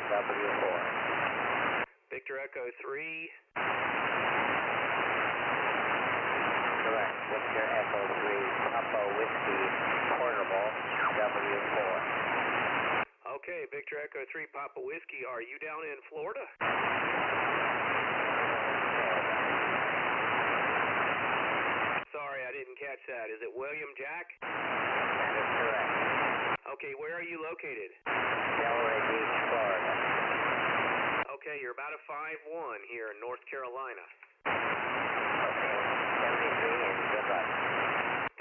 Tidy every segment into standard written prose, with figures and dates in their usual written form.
W4. Victor Echo 3. Correct. Victor Echo 3, Papa Whiskey, portable, W4. Okay, Victor Echo 3, Papa Whiskey, are you down in Florida? Sorry, I didn't catch that. Is it William Jack? That is correct. Okay, where are you located? Delray Beach, Florida. Okay, you're about a 5-1 here in North Carolina. Okay, 73 and good luck.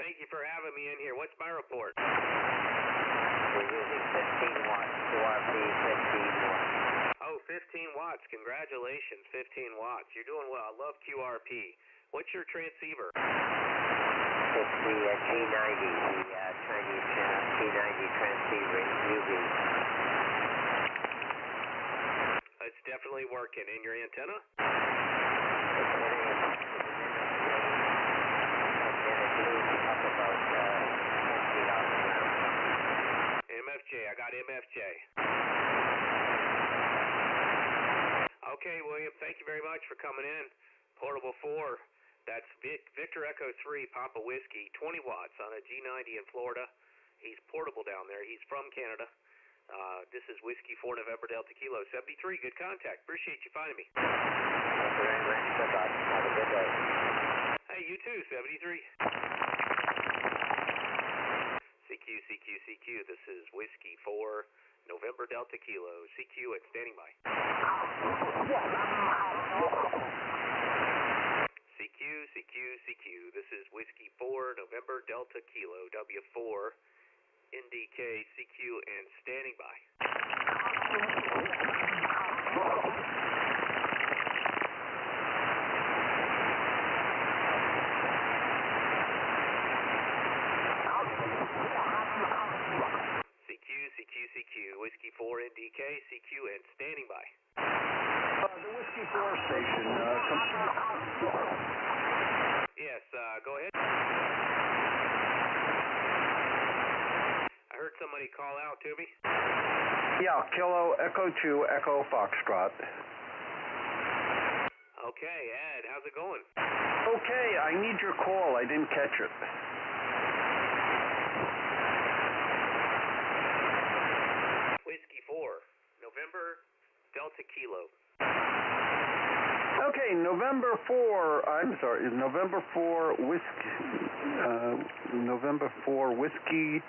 Thank you for having me in here. What's my report? We're using 15 watts, QRP 15 watts. Oh, 15 watts. Congratulations, 15 watts. You're doing well. I love QRP. What's your transceiver? It's the G90, the Chinese G90 transceiver UV. It's definitely working. And your antenna? MFJ, I got MFJ. Okay, William, thank you very much for coming in. Portable 4, that's Victor Echo 3, Papa Whiskey, 20 watts on a G90 in Florida. He's portable down there. He's from Canada. This is Whiskey 4 November Delta Kilo 73. Good contact. Appreciate you finding me. Thank you very much. Good luck. Have a good day. Hey, you too, 73. CQ. This is Whiskey 4 November Delta Kilo. CQ and standing by. CQ. This is Whiskey 4 November Delta Kilo W4 NDK CQ and standing by. CQ, Whiskey 4 NDK, CQ and standing by. The Whiskey 4 station, Yes, go ahead. I heard somebody call out to me. Yeah, Kilo Echo 2, Echo Foxtrot. Okay, Ed, how's it going? Okay, I need your call. I didn't catch it. Whiskey 4, November Delta Kilo. Okay, November 4, I'm sorry, November 4 Whiskey, November 4 Whiskey,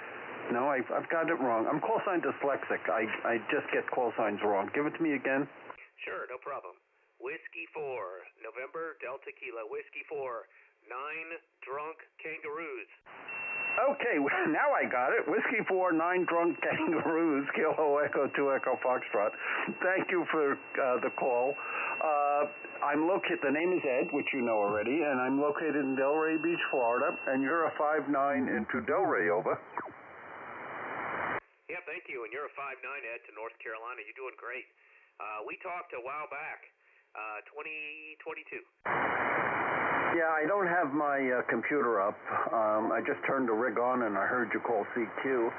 no, I've got it wrong. I'm call sign dyslexic. I just get call signs wrong. Give it to me again. Sure, no problem. Whiskey 4, November Delta Kilo. Whiskey 4, 9 drunk kangaroos. Okay, now I got it. Whiskey 4, 9 drunk kangaroos, Kilo Echo 2 Echo Foxtrot. Thank you for the call. The name is Ed, which you know already, and I'm located in Delray Beach, Florida, and you're a 5'9" into Delray, over. Yeah, thank you, and you're a 5'9", Ed, to North Carolina. You're doing great. We talked a while back, 2022. Yeah, I don't have my computer up. I just turned the rig on and I heard you call CQ.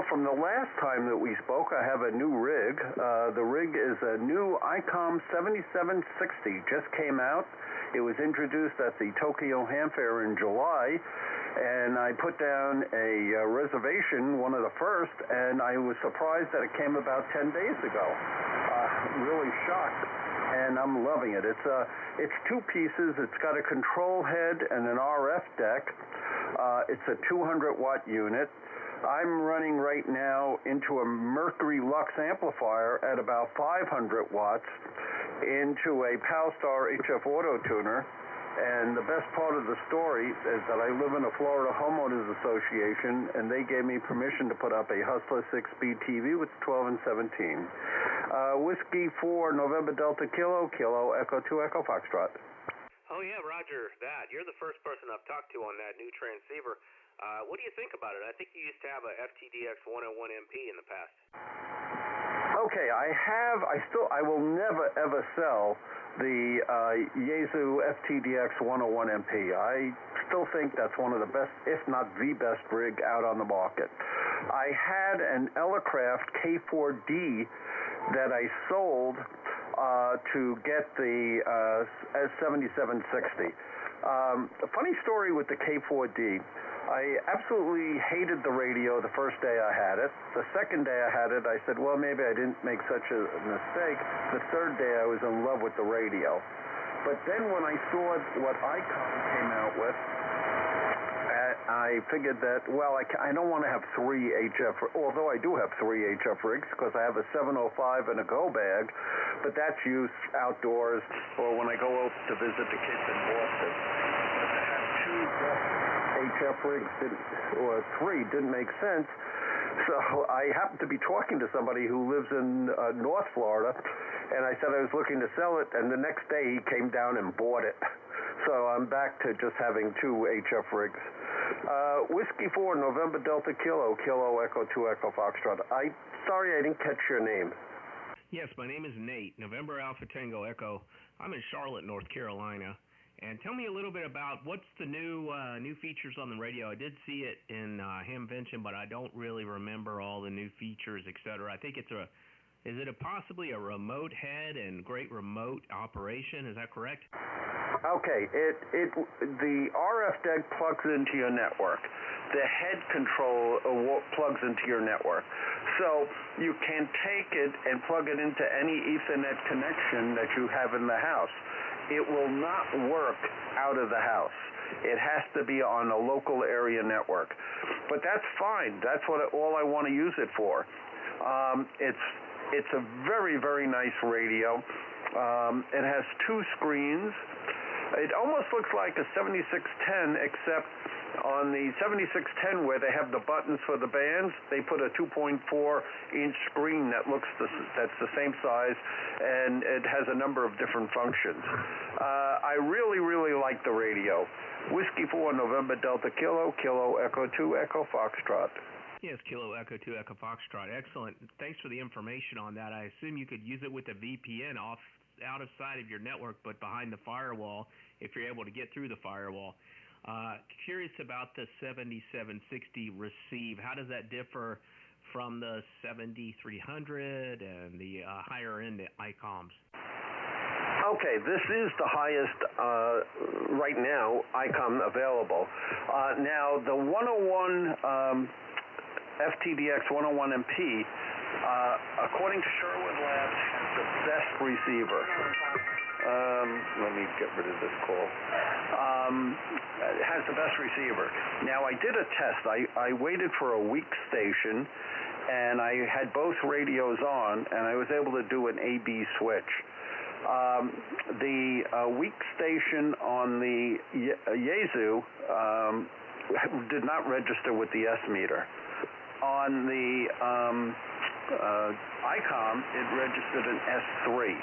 From the last time that we spoke, I have a new rig. The rig is a new ICOM 7760. Just came out. It was introduced at the Tokyo Ham Fair in July, and I put down a reservation, one of the first, and I was surprised that it came about 10 days ago. Really shocked. And I'm loving it. It's two pieces. It's got a control head and an RF deck. It's a 200-watt unit. I'm running right now into a Mercury Lux amplifier at about 500 watts into a Palstar HF Auto Tuner. And the best part of the story is that I live in a Florida Homeowners Association, and they gave me permission to put up a Hustler 6-speed TV with 12 and 17. Whiskey 4, November Delta Kilo, Kilo Echo 2 Echo Foxtrot. Oh, yeah, roger that. You're the first person I've talked to on that new transceiver. What do you think about it? I think you used to have a FTDX 101MP in the past. Okay, I will never ever sell the Yaesu FTDX 101MP. I still think that's one of the best, if not the best rig out on the market. I had an Elecraft K4D that I sold to get the S7760. A funny story with the K4D. I absolutely hated the radio the first day I had it. The second day I had it, I said, well, maybe I didn't make such a mistake. The third day I was in love with the radio. But then when I saw what ICOM came out with, I figured that, well, I don't want to have three HF, although I do have three HF rigs because I have a 705 and a go bag, but that's used outdoors or when I go out to visit the kids in Boston. But to have two HF rigs or three didn't make sense. So I happened to be talking to somebody who lives in North Florida, and I said I was looking to sell it, and the next day he came down and bought it. So I'm back to just having two HF rigs. Whiskey 4, November Delta Kilo, Kilo Echo 2 Echo Foxtrot. Sorry I didn't catch your name. Yes, my name is Nate, November Alpha Tango Echo. I'm in Charlotte, North Carolina. And tell me a little bit about what's the new features on the radio. I did see it in Hamvention, but I don't really remember all the new features, etc. I think is it possibly a remote head and great remote operation? Is that correct? Okay, the RF deck plugs into your network. The head control plugs into your network. So you can take it and plug it into any Ethernet connection that you have in the house. It will not work out of the house. It has to be on a local area network. But that's fine. That's all I want to use it for. It's a very, very nice radio. It has two screens. It almost looks like a 7610, except on the 7610 where they have the buttons for the bands, they put a 2.4-inch screen that's the same size, and it has a number of different functions. I really, really like the radio. Whiskey 4, November Delta Kilo, Kilo Echo 2 Echo Foxtrot. Yes, Kilo Echo 2 Echo Foxtrot. Excellent. Thanks for the information on that. I assume you could use it with a VPN out of sight of your network, but behind the firewall, if you're able to get through the firewall. Curious about the 7760 receive. How does that differ from the 7300 and the higher end ICOMs? Okay, this is the highest right now ICOM available. Now the 101 FTDX 101MP, according to Sherwood Labs, has the best receiver. Let me get rid of this call. It has the best receiver. Now, I did a test. I waited for a weak station, and I had both radios on, and I was able to do an A-B switch. The weak station on the Yaesu did not register with the S-meter. On the ICOM, it registered an S3.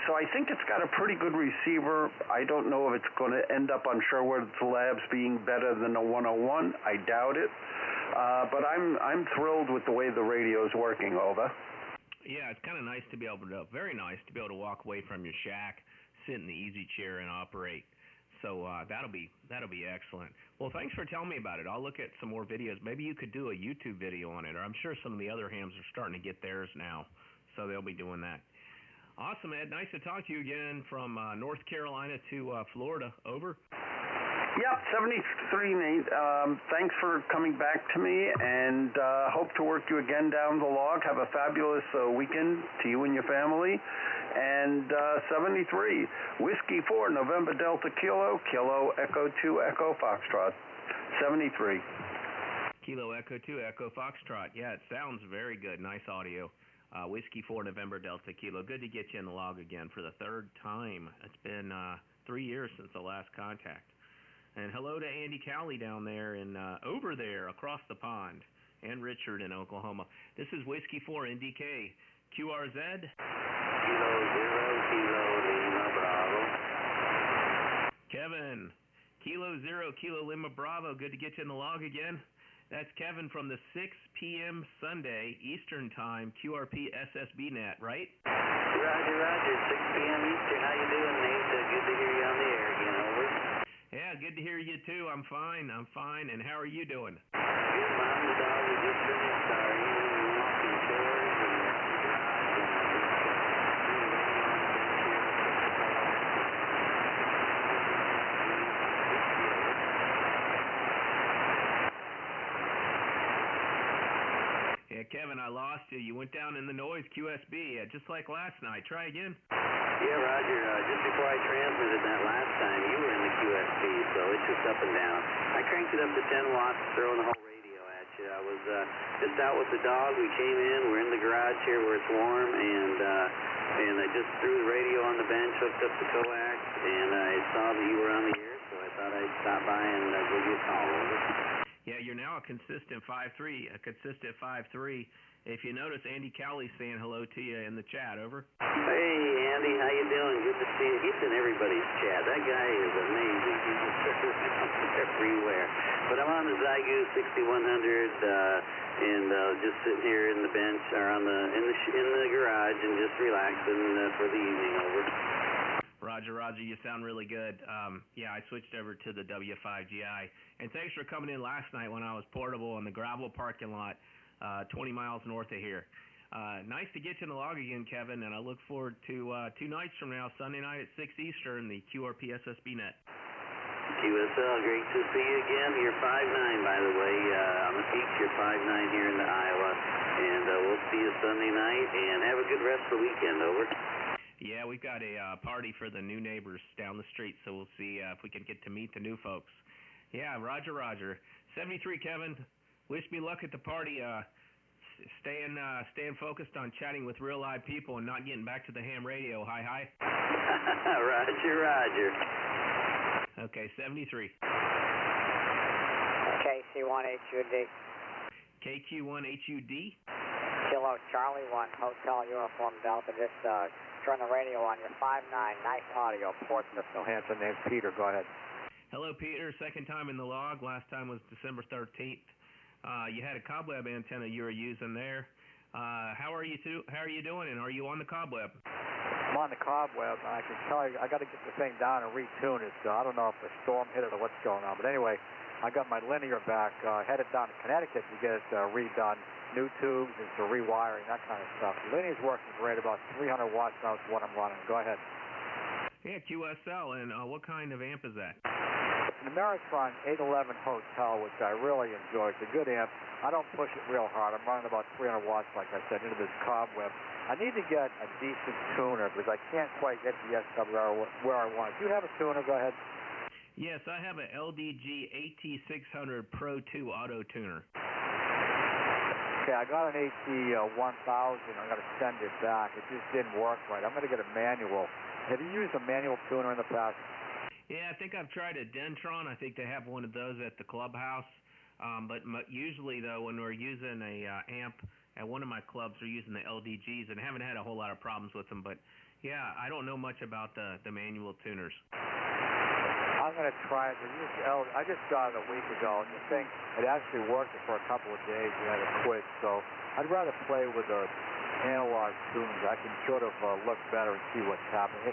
So I think it's got a pretty good receiver. I don't know if it's going to end up on Sherwood Labs being better than a 101. I doubt it. But I'm thrilled with the way the radio is working, Over. Yeah, it's kind of nice to be able to, very nice to be able to walk away from your shack, sit in the easy chair and operate. So that'll be excellent. Well, thanks for telling me about it. I'll look at some more videos. Maybe you could do a YouTube video on it, or I'm sure some of the other hams are starting to get theirs now, so they'll be doing that. Awesome, Ed. Nice to talk to you again from North Carolina to Florida. Over. Yep, 73, Nate. Thanks for coming back to me, and hope to work you again down the log. Have a fabulous weekend to you and your family. And 73, Whiskey 4, November Delta Kilo, Kilo Echo 2 Echo Foxtrot. 73. Kilo Echo 2 Echo Foxtrot. Yeah, it sounds very good. Nice audio. Whiskey 4, November Delta Kilo. Good to get you in the log again for the third time. It's been 3 years since the last contact. And hello to Andy Cowley down there and over there across the pond, and Richard in Oklahoma. This is Whiskey 4 NDK. QRZ. Kilo 0, Kilo Lima Bravo. Kevin. Kilo 0, Kilo Lima Bravo. Good to get you in the log again. That's Kevin from the 6 p.m. Sunday Eastern Time QRP SSB net, right? Roger, 6 p.m. Eastern. How you doing, Nate? Good to hear you on the air again, over. Yeah, good to hear you too. I'm fine. And how are you doing? Good, Mom. The dog was just finished our evening walking chores and Yeah, Kevin, I lost you. You went down in the noise QSB, just like last night. Try again. Yeah, Roger. Just before I transmitted that last time, you were in the QSB, so it's just up and down. I cranked it up to 10 watts, throwing the whole radio at you. I was just out with the dog. We came in. We're in the garage here where it's warm, and I just threw the radio on the bench, hooked up the coax, and I saw that you were on the air, so I thought I'd stop by and give you a call. Over. Yeah, you're now a consistent 5-3. If you notice, Andy Cowley's saying hello to you in the chat. Over. Hey, Andy, how you doing? Good to see you. He's in everybody's chat. That guy is amazing. He's just everywhere. But I'm on the Zygoos 6100, and just sitting here in the bench or in the garage and just relaxing for the evening. Over. Roger, you sound really good. Yeah, I switched over to the W5GI. And thanks for coming in last night when I was portable in the gravel parking lot 20 miles north of here. Nice to get you in the log again, Kevin, and I look forward to 2 nights from now, Sunday night at 6 Eastern, the QRP SSB net. QSL, great to see you again. You're 5'9", by the way. On the peaks, you're 5'9" here in Iowa. And we'll see you Sunday night, and have a good rest of the weekend. Over. Yeah, we've got a party for the new neighbors down the street, so we'll see if we can get to meet the new folks. Yeah, Roger. 73, Kevin. Wish me luck at the party. Staying focused on chatting with real live people and not getting back to the ham radio. Hi. Roger. Okay, 73. KC1HUD. KQ1HUD? Kilo Charlie 1, Hotel Uniform Delta. Just turn the radio on. Your 5'9", nice audio. Portsmouth, New Hampshire. Name's Peter. Go ahead. Hello, Peter. Second time in the log. Last time was December 13th. You had a cobweb antenna you were using there. How are you doing, and are you on the cobweb? I'm on the cobweb, and I can tell you, I got to get the thing down and retune it. So I don't know if the storm hit it or what's going on. But anyway, I got my linear back, headed down to Connecticut to get it redone. New tubes and for rewiring, that kind of stuff. The linear's working great, about 300 watts now is what I'm running. Go ahead. Yeah, QSL, and what kind of amp is that? It's an Ameritron 811 Hotel, which I really enjoy. It's a good amp. I don't push it real hard. I'm running about 300 watts, like I said, into this cobweb. I need to get a decent tuner because I can't quite get the SWR where I want it. Do you have a tuner? Go ahead. Yes, I have an LDG AT600 Pro 2 auto tuner. Okay, I got an AT1000. I got to send it back. It just didn't work right. I'm going to get a manual. Have you used a manual tuner in the past? Yeah, I think I've tried a Dentron. I think they have one of those at the clubhouse. But usually, though, when we're using a amp at one of my clubs, we're using the LDGs, and I haven't had a whole lot of problems with them. But, yeah, I don't know much about the manual tuners. I'm going to try it. I just got it a week ago, and the thing, it actually worked for a couple of days. We had to quit. So I'd rather play with the analog tuners. I can sort of look better and see what's happening.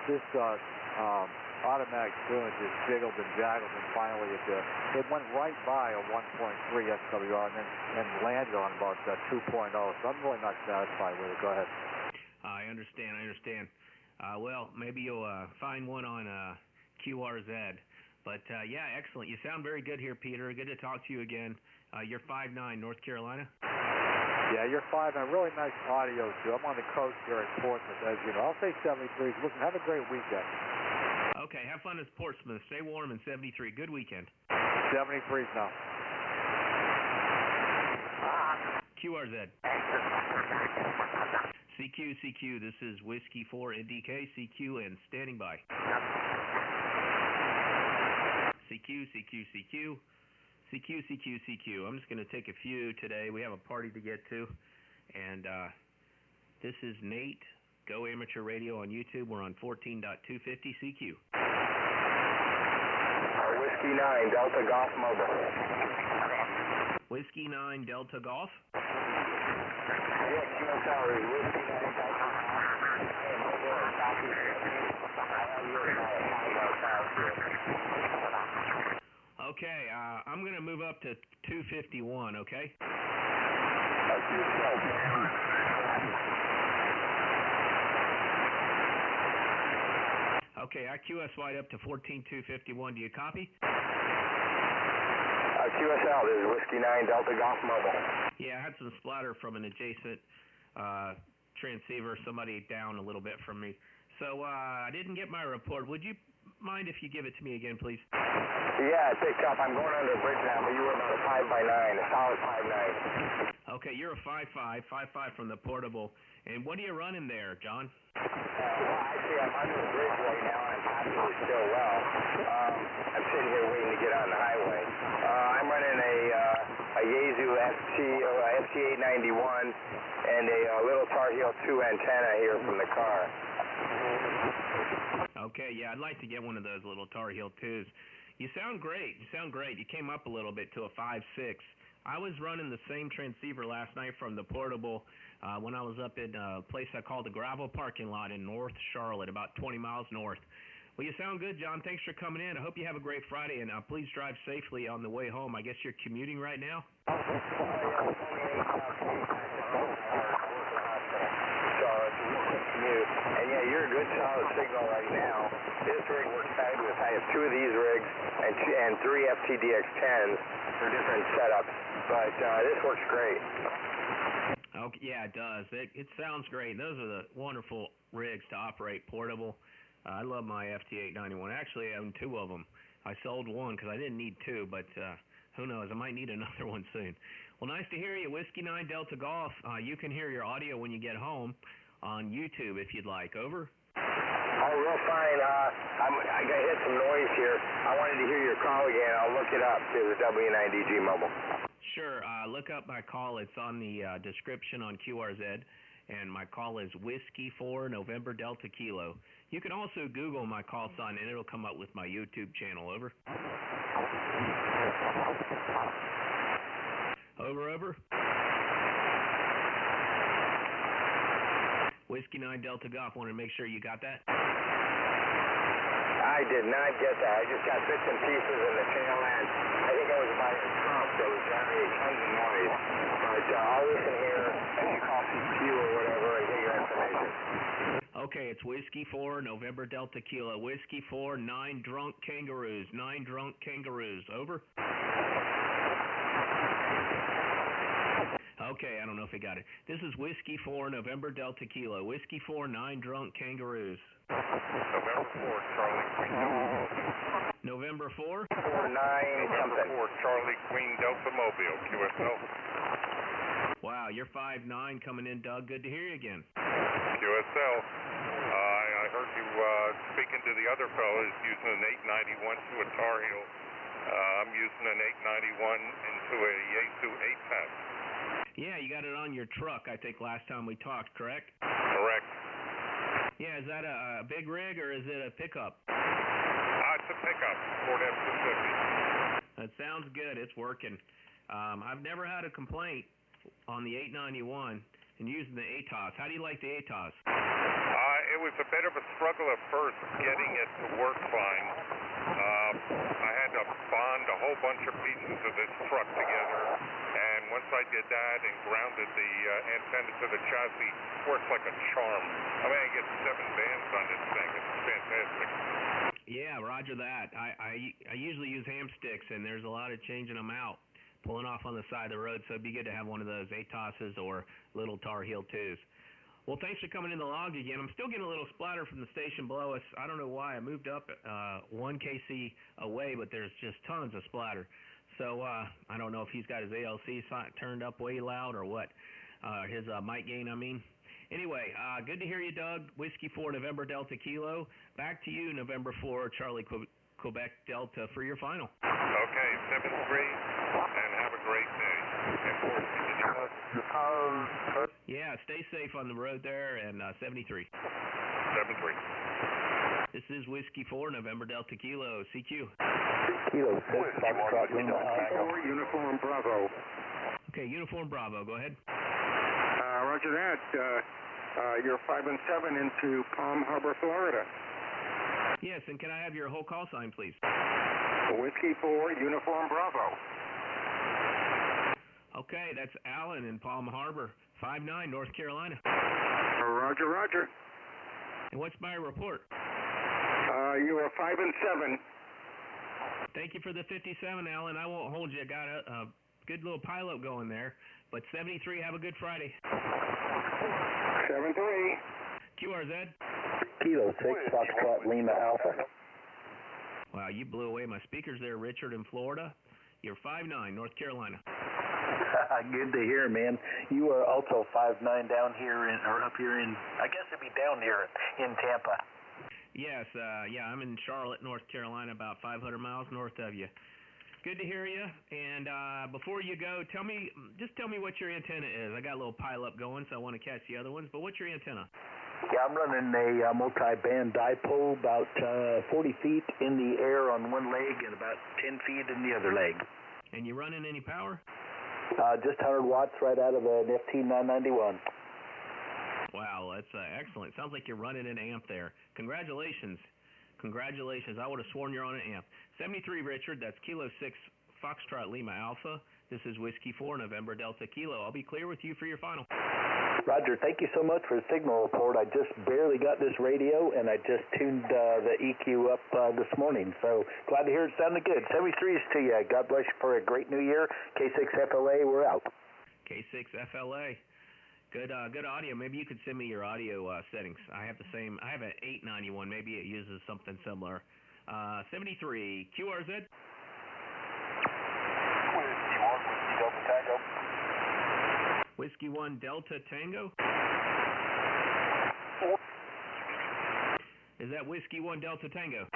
This automatic tuner just jiggled and jaggled, and finally it went right by a 1.3 SWR and landed on about 2.0. So I'm really not satisfied with it. Go ahead. I understand. Well, maybe you'll find one on QRZ. But, yeah, excellent. You sound very good here, Peter. Good to talk to you again. You're 5'9", North Carolina? Yeah, you're 5'9". Really nice audio, too. I'm on the coast here at Portsmouth, as you know. I'll say 73. Listen, have a great weekend. Okay, have fun at Portsmouth. Stay warm in 73. Good weekend. 73 now. QRZ. CQ, this is Whiskey 4 NDK, CQ, and standing by. CQ. I'm just going to take a few today. We have a party to get to. And this is Nate, Go Amateur Radio on YouTube. We're on 14.250 CQ. Whiskey 9, Delta Golf Mobile. Whiskey 9, Delta Golf? Yes, QSL is Whiskey 9, Delta Golf. I have your Okay, I'm going to move up to 251, okay? Okay, I QSY'd up to 14251. Do you copy? QSL, this is Whiskey 9 Delta Golf Mobile. Yeah, I had some splatter from an adjacent transceiver, somebody down a little bit from me. So I didn't get my report. Would you mind if you give it to me again, please? Yeah, it picked up. I'm going under a bridge now, but you were about a 5x9, a solid 5.9. Okay, you're a 5.5 from the portable. And what are you running there, John? Well, actually, I'm under the bridge right now, and I'm passing still well. I'm sitting here waiting to get on the highway. I'm running a Yaesu FT891 and a little Tar Heel 2 antenna here from the car. Okay, yeah, I'd like to get one of those little Tar Heel 2s. You sound great. You came up a little bit to a 5.6. I was running the same transceiver last night from the portable when I was up in a place I call the Gravel Parking Lot in North Charlotte, about 20 miles north. Well, you sound good, John. Thanks for coming in. I hope you have a great Friday, and please drive safely on the way home. I guess you're commuting right now? And yeah, you're a good solid signal right now. This rig works fabulous. I have 2 of these rigs and 3 FTDX10s for different setups, but this works great. Okay, yeah, it does. It sounds great. Those are the wonderful rigs to operate portable. I love my FT891. Actually, I own 2 of them. I sold one because I didn't need 2, but who knows? I might need another one soon. Well, nice to hear you, Whiskey 9 Delta Golf. You can hear your audio when you get home on YouTube if you'd like. Over. Oh, real fine. I got hit some noise here. I wanted to hear your call again. I'll look it up. It was W9DG Mobile. Sure. Look up my call. It's on the description on QRZ, and my call is Whiskey 4 November Delta Kilo. You can also Google my call sign, and it'll come up with my YouTube channel. Over. Over. Whiskey 9 Delta Golf. Wanted to make sure you got that. I did not get that. I just got bits and pieces in the tail end. I think I was by a trunk that was generating tons of noise. But I'll listen here as you call CQ or whatever and get your information. Okay, it's Whiskey 4 November Delta Kilo. Whiskey 4 9 drunk kangaroos. 9 drunk kangaroos. Over. Okay, I don't know if he got it. This is Whiskey 4 November Delta Kilo. Whiskey 4 9 drunk kangaroos. November 4 Charlie Queen Delta. November 4? 4 9 something. 4 Charlie Queen Delta Mobile, QSL. Wow, you're 5'9" coming in, Doug. Good to hear you again. QSL. I heard you speaking to the other fellows using an 891 to a Tar Heel. I'm using an 891 into a Yaesu 8-pack. Yeah, you got it on your truck, I think, last time we talked, correct? Correct. Yeah, is that a big rig or is it a pickup? It's a pickup, Ford F-250. That sounds good. It's working. I've never had a complaint on the 891 and using the ATOS. How do you like the ATOS? It was a bit of a struggle at first getting it to work fine. I had to bond a whole bunch of pieces of this truck together, and once I did that and grounded the antenna to the chassis, it works like a charm. I mean, I get 7 bands on this thing. It's fantastic. Yeah, roger that. I usually use ham sticks, and there's a lot of changing them out, pulling off on the side of the road, so it'd be good to have one of those ATOSs or little Tar Heel 2s. Well, thanks for coming in the log again. I'm still getting a little splatter from the station below us. I don't know why. I moved up 1 kc away, but there's just tons of splatter. So I don't know if he's got his ALC turned up way loud or what. His mic gain, I mean. Anyway, good to hear you, Doug. Whiskey 4 November Delta Kilo. Back to you, November 4 Charlie Quebec Delta for your final. Okay, 7-3, and have a great day. And yeah, stay safe on the road there, and 73. 7-3. This is Whiskey 4 November Delta Kilo, CQ. Kilo 6, Foxtrot Lima Tango. Uniform Bravo. Okay, Uniform Bravo, go ahead. Roger that. You're 5 and 7 into Palm Harbor, Florida. Yes, and can I have your whole call sign, please? Whiskey 4, Uniform Bravo. Okay, that's Alan in Palm Harbor, 5'9", North Carolina. Roger, roger. And what's my report? You are 5 and 7. Thank you for the 57, Alan. I won't hold you. I got a good little pileup going there. But 73, have a good Friday. 7-3. QRZ. Kilo 6, Foxtrot Lima Alpha. Wow, you blew away my speakers there, Richard in Florida. You're 5'9", North Carolina. Good to hear, man. You are also 5'9" down here, up here in, I guess it'd be down here in Tampa. Yes, yeah, I'm in Charlotte, North Carolina, about 500 miles north of you. Good to hear you. And before you go, just tell me what your antenna is. I got a little pileup going, so I want to catch the other ones. But what's your antenna? Yeah, I'm running a multi-band dipole, about 40 feet in the air on one leg and about 10 feet in the other leg. And you running any power? Just 100 watts right out of an FT991. Wow, that's excellent. Sounds like you're running an amp there. Congratulations. Congratulations. I would have sworn you're on an amp. 73, Richard. That's Kilo 6, Foxtrot Lima Alpha. This is Whiskey 4, November Delta Kilo. I'll be clear with you for your final. Roger, thank you so much for the signal report. I just barely got this radio, and I just tuned the EQ up this morning. So glad to hear it sounded good. 73s to you. God bless you for a great new year. K6FLA, we're out. K6FLA. Good audio. Maybe you could send me your audio settings. I have the same. I have an 891. Maybe it uses something similar. 73. QRZ. Whiskey 1 Delta Tango. Is that Whiskey 1 Delta Tango?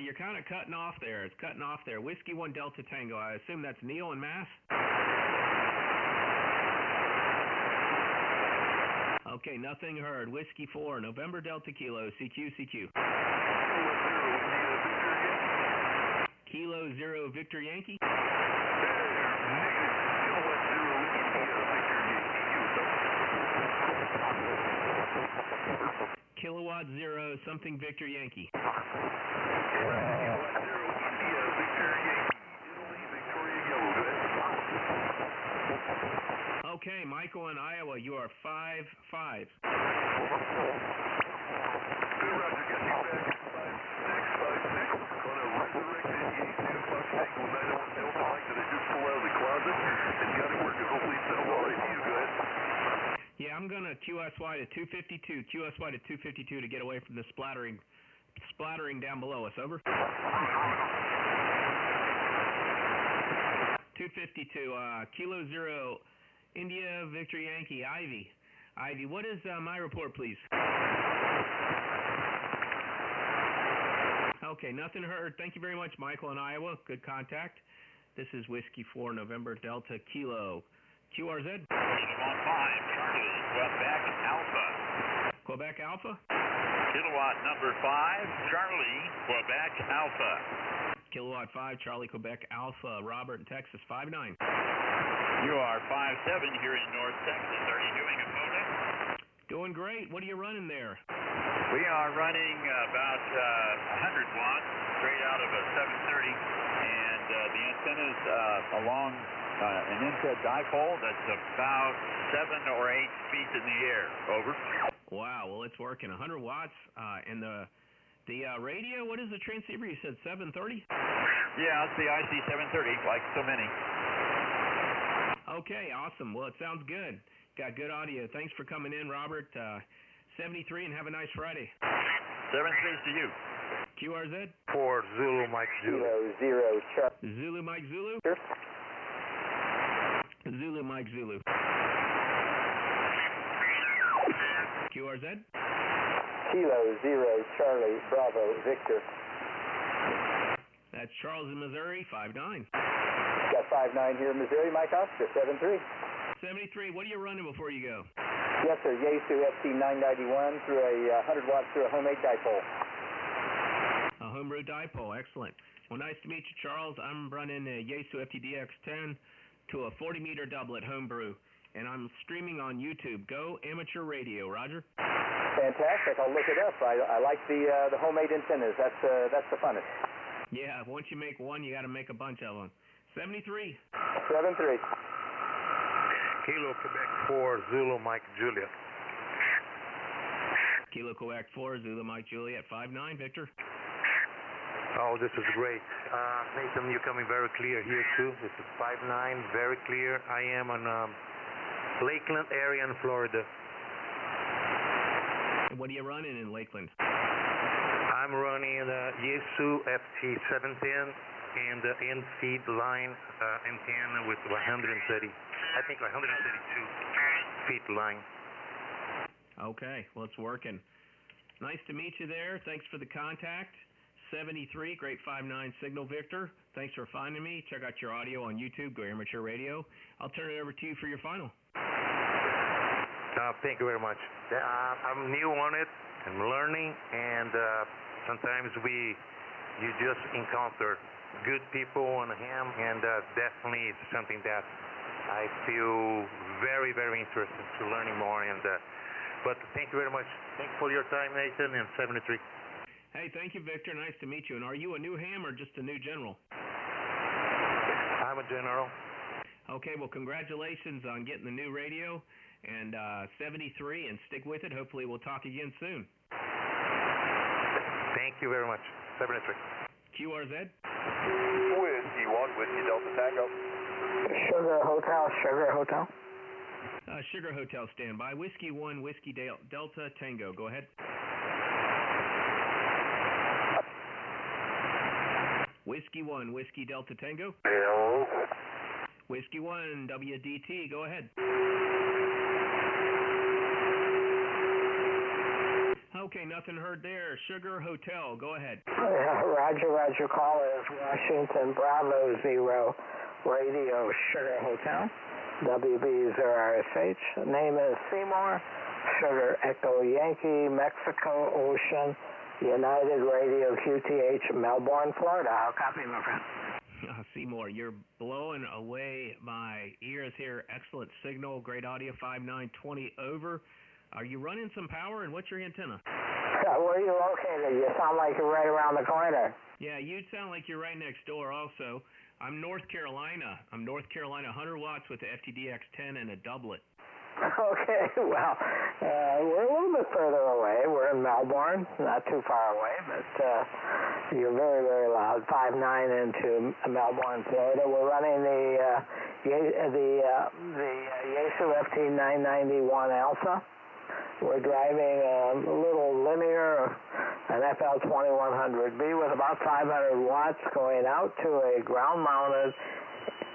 You're kind of cutting off there. It's cutting off there. Whiskey 1 Delta Tango. I assume that's Neil and Mass? Okay, nothing heard. Whiskey 4, November Delta Kilo, CQ. Kilo 0, Victor Yankee. Kilowatt 0, something Victor Yankee. Okay, Michael in Iowa, you are 5'5". Yeah, I'm going to QSY to 252, QSY to 252 to get away from the splattering down below us. Over. 252, Kilo 0, India, Victor Yankee, Ivy. Ivy, what is my report, please? Okay, nothing heard. Thank you very much, Michael in Iowa. Good contact. This is Whiskey 4, November Delta Kilo. QRZ? 5, Charlie, Quebec Alpha. Quebec Alpha? Kilowatt number 5, Charlie, Quebec Alpha. Kilowatt 5, Charlie, Quebec Alpha. Robert in Texas, 5'9". You are 5'7" here in North Texas. Are you doing a photo? Doing great. What are you running there? We are running about 100 watts straight out of a 730, and the antenna's along an inset dipole that's about 7 or 8 feet in the air. Over. Wow. Well, it's working. 100 watts. And the radio, what is the transceiver? You said 730? Yeah, it's the IC-730, like so many. Okay, awesome. Well, it sounds good. Got good audio. Thanks for coming in, Robert. 73, and have a nice Friday. 7-3 to you. QRZ? For Zulu Mike Zulu. 0, Chuck. Zulu Mike Zulu? Sure. Zulu Mike Zulu. QRZ? Kilo 0, Charlie, Bravo, Victor. That's Charles in Missouri, 5'9". Got 5'9" here in Missouri, Mike Oscar, 7-3. 73, what are you running before you go? Yes, sir. Yaesu FT991 through a 100 watts through a homemade dipole. A homebrew dipole, excellent. Well, nice to meet you, Charles. I'm running a Yaesu FTDX10 to a 40-meter doublet homebrew. and I'm streaming on YouTube. Go Amateur Radio, Roger. Fantastic. I'll look it up. I like the homemade antennas. That's the funnest. Yeah, once you make one, you got to make a bunch of them. 73. 7-3. Kilo Quebec 4, Zulu Mike Juliet. Kilo Quebec 4, Zulu Mike Juliet, 5-9, Victor. Oh, this is great. Nathan, you're coming very clear here too. This is 5-9, very clear. I am on Lakeland area in Florida. And what are you running in Lakeland? I'm running the Yaesu FT710 and the in-feed line antenna with 130, I think 132 feet line. Okay, well, it's working. Nice to meet you there. Thanks for the contact. 73, great 5-9 signal, Victor. Thanks for finding me. Check out your audio on YouTube, Go Amateur Radio. I'll turn it over to you for your final. Thank you very much. I'm new on it. I'm learning, and sometimes you just encounter good people on the ham, and definitely it's something that I feel very, very interested to learning more. But thank you very much. Thanks for your time, Nathan, and 73. Hey, thank you, Victor. Nice to meet you. And are you a new ham or just a new general? I'm a general. Okay, well, congratulations on getting the new radio. And 73, and stick with it. Hopefully we'll talk again soon. Thank you very much. 73. QRZ? Whiskey 1, Whiskey Delta Tango. Sugar Hotel, Sugar Hotel. Sugar Hotel, standby. Whiskey 1, Whiskey Delta Tango. Go ahead. Whiskey 1, Whiskey Delta Tango. Hello. Whiskey 1, WDT. Go ahead. Okay, nothing heard there. Sugar Hotel, go ahead. Roger, call is Washington Bravo 0, Radio Sugar Hotel, WB0RSH. Name is Seymour, Sugar Echo Yankee, Mexico Ocean, United Radio QTH, Melbourne, Florida. I'll copy, my friend. Seymour, you're blowing away my ears here. Excellent signal, great audio, 5920 over. Are you running some power, and what's your antenna? Where are you located? You sound like you're right around the corner. Yeah, you sound like you're right next door also. I'm North Carolina. 100 watts with the FTDX10 and a doublet. Okay, well, we're a little bit further away. We're in Melbourne, not too far away, but you're very, very loud. 5-9 into Melbourne, Florida. We're running the Yaesu FT991 Alpha. We're driving a little linear, an FL2100B with about 500 watts going out to a ground-mounted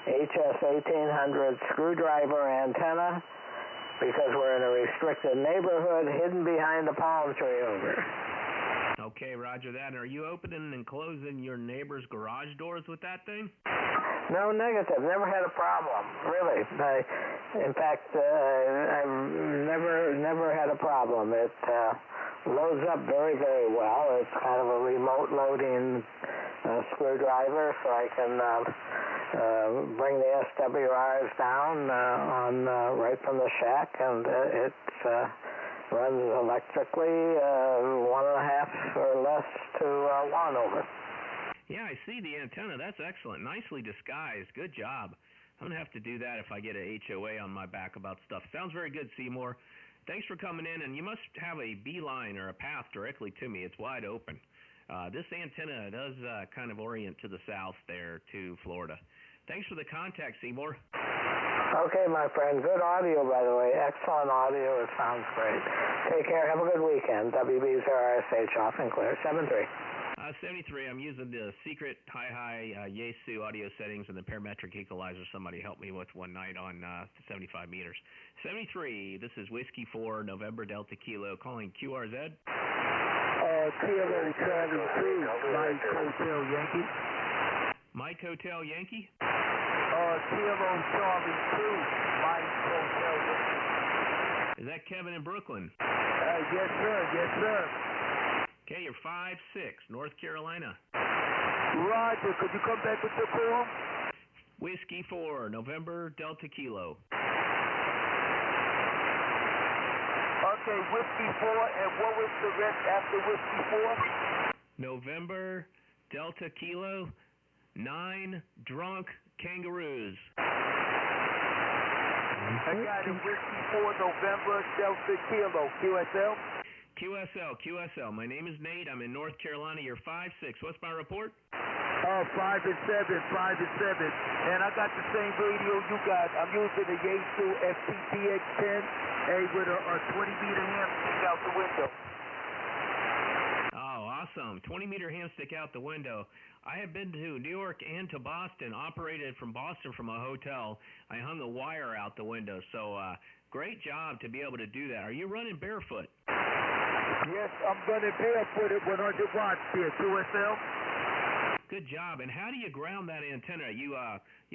HS1800 screwdriver antenna because we're in a restricted neighborhood hidden behind a palm tree over. Okay, roger that. Are you opening and closing your neighbor's garage doors with that thing? No, negative. Never had a problem, really. In fact, I've never had a problem. It loads up very, very well. It's kind of a remote loading screwdriver, so I can bring the SWRs down right from the shack, and it runs electrically 1.5 or less to 1 over. Yeah, I see the antenna. That's excellent. Nicely disguised. Good job. I'm going to have to do that if I get a HOA on my back about stuff. Sounds very good, Seymour. Thanks for coming in, and you must have a beeline or a path directly to me. It's wide open. This antenna does kind of orient to the south there to Florida. Thanks for the contact, Seymour. Okay, my friend. Good audio, by the way. Excellent audio. It sounds great. Take care. Have a good weekend. WB0RSH off and clear. 73. 73, I'm using the secret high Yaesu audio settings and the parametric equalizer. Somebody helped me with one night on 75 meters. 73, this is Whiskey 4, November Delta Kilo, calling QRZ. Kilo 72, Mike Hotel Yankee. Mike Hotel Yankee? Kilo Charlie 2, Mike Hotel Yankee. Is that Kevin in Brooklyn? Yes, sir. Okay, you're 5-6, North Carolina. Roger, could you come back with the call? Whiskey 4, November Delta Kilo. Okay, Whiskey 4, and what was the rest after Whiskey 4? November, Delta Kilo, 9 drunk kangaroos. I got it, Whiskey 4, November, Delta Kilo, QSL? QSL. My name is Nate. I'm in North Carolina. You're 5-6. What's my report? 5 and 7. And I got the same radio you got. I'm using the Yaesu FTTX10, with a 20-meter ham stick out the window. Oh, awesome. 20-meter ham stick out the window. I have been to New York and to Boston, operated from Boston from a hotel. I hung a wire out the window. So great job to be able to do that. Are you running barefoot? Yes, I'm running barefoot at 100 watts here, QSL. Good job. And how do you ground that antenna? You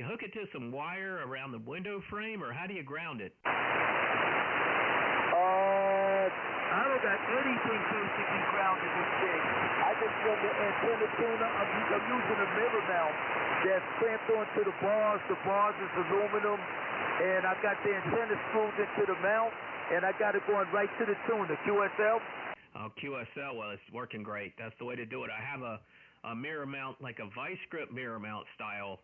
hook it to some wire around the window frame, or how do you ground it? I don't got anything basically grounded this thing. I just run the antenna tuner. I'm using a mirror mount that's clamped onto the bars. The bars is aluminum, and I got the antenna screwed into the mount, and I got it going right to the tuner. QSL? Oh, QSL. Well, it's working great. That's the way to do it. I have a mirror mount, like a vice grip mirror mount style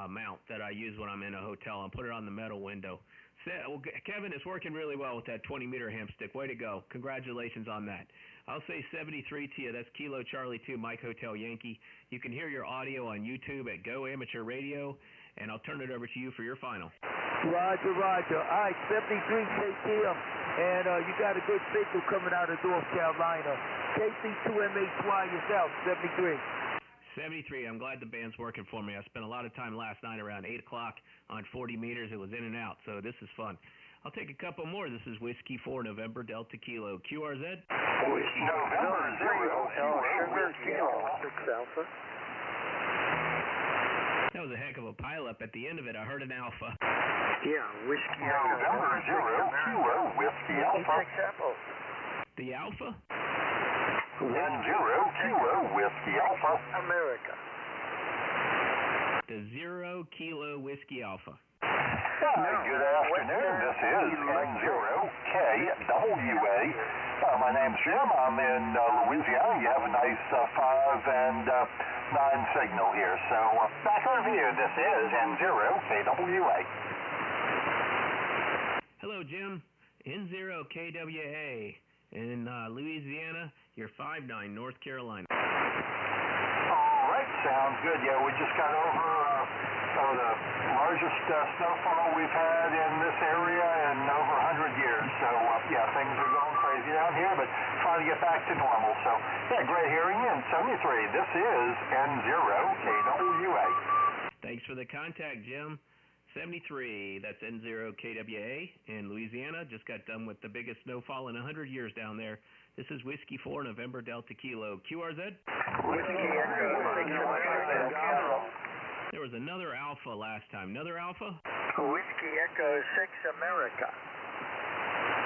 mount that I use when I'm in a hotel, and put it on the metal window. Well, Kevin, it's working really well with that 20-meter ham stick. Way to go. Congratulations on that. I'll say 73 to you. That's Kilo Charlie 2, Mike Hotel Yankee. You can hear your audio on YouTube at Go Amateur Radio, and I'll turn it over to you for your final. Roger. All right, 73 KTM. And you got a good signal coming out of North Carolina. KC2MHY is out, 73. 73. I'm glad the band's working for me. I spent a lot of time last night around 8 o'clock on 40 meters. It was in and out, so this is fun. I'll take a couple more. This is Whiskey 4, November, Delta Kilo. QRZ? Whiskey November, 0, Whiskey Alpha. That was a heck of a pileup. At the end of it, I heard an alpha. Yeah, Whiskey November, 0, Whiskey Alpha. The alpha? 10, Whiskey Alpha. America. The 0 Kilo Whiskey Alpha. Good afternoon. This is N0KWA. My name's Jim. I'm in Louisiana. You have a nice 5 and 9 signal here. So back on view. This is N0KWA. Hello, Jim. N0KWA in Louisiana. You're 5-9, North Carolina. All right, sounds good. Yeah, we just got over the largest snowfall we've had in this area in over 100 years. So, yeah, things are going crazy down here, but trying to get back to normal. So, yeah, great hearing you. 73, this is N0KWA. Thanks for the contact, Jim. 73, that's N0KWA in Louisiana. Just got done with the biggest snowfall in 100 years down there. This is Whiskey 4, November, Delta Kilo. QRZ? Whiskey Echo. There was another alpha last time. Another alpha? Whiskey Echo 6 America.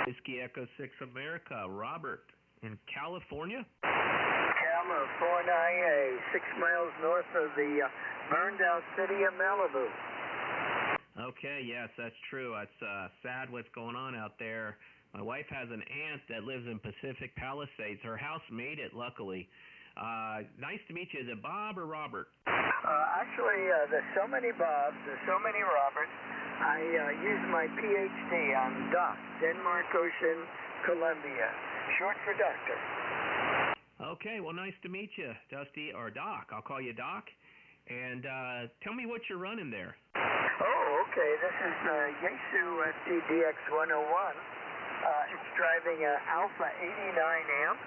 Whiskey Echo 6 America. Robert in California? California, 6 miles north of the burned-out city of Malibu. Okay, yes, that's true. It's sad what's going on out there. My wife has an aunt that lives in Pacific Palisades. Her house made it, luckily. Nice to meet you. Is it Bob or Robert? Actually, there's so many Bobs, there's so many Roberts. I use my PhD on DOC, Denmark Ocean, Columbia, short for doctor. Okay, well, nice to meet you, Dusty, or Doc. I'll call you Doc. And tell me what you're running there. Oh, okay. This is Yaesu FTDX101. It's driving an Alpha 89 amp,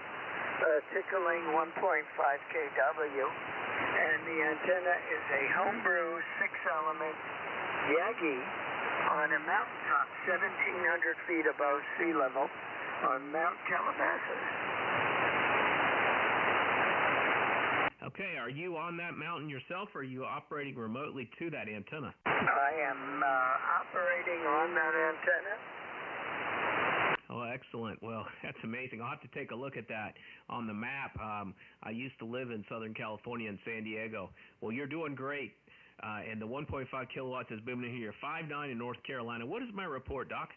tickling 1.5 kW. And the antenna is a homebrew 6-element Yagi on a mountaintop 1,700 feet above sea level on Mount Calabasas. Okay, are you on that mountain yourself, or are you operating remotely to that antenna? I am operating on that antenna. Oh, excellent. Well, that's amazing. I'll have to take a look at that on the map. I used to live in Southern California in San Diego. Well, you're doing great. And the 1.5 kilowatts is booming in here. 5-9 in North Carolina. What is my report, Doc?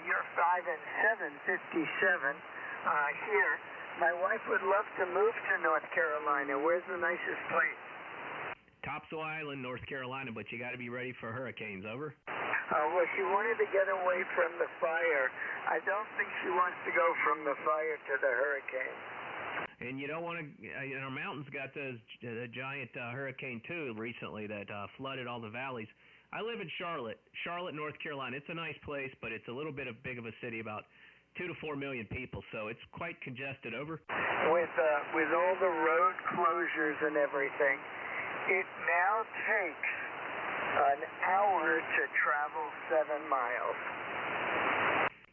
you're 5 and 757 here. My wife would love to move to North Carolina. Where's the nicest place? Topsail Island, North Carolina, but you got to be ready for hurricanes. Over. Well, she wanted to get away from the fire. I don't think she wants to go from the fire to the hurricane. And you don't want to. Our mountains got those giant hurricane too recently that flooded all the valleys. I live in Charlotte, North Carolina. It's a nice place, but it's a little bit big of a city, about 2 to 4 million people, so it's quite congested. Over. With all the road closures and everything, it now takes an hour to travel 7 miles.